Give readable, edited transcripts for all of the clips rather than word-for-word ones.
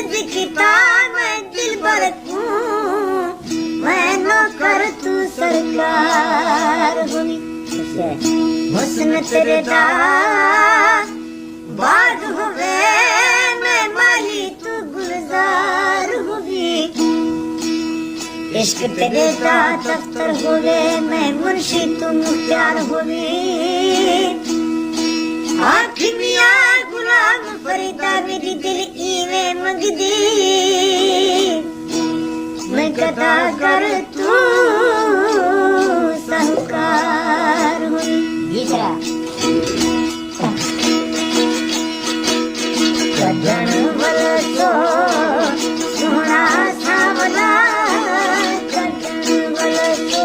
दिखता मैं दिल बरकू मैं नौकर तू सरकार हुई हुस्न तेरे दा बाग हुए मैं माली तू गुलजार हुई इश्क तेरे दा दफ्तर हुए मैं मुंशी तू मुख्तार हुई आखी मियां गुलाम फरीदा मेरी दिल इवे मंगदी मैं कदा कर तू साहूकार हुई दूसरा सजन वाला तो सोना सावला सजन वाला तो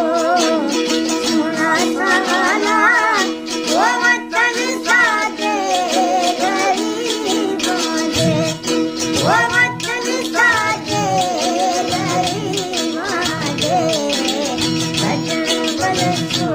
सोना सावला वो वतन साजे गरीबों दे वो वतन साजे गरीबों दे सजन वाला तो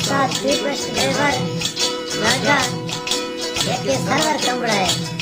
साथ भी प्रश्न राजा एक सर्वर कंबड़ा है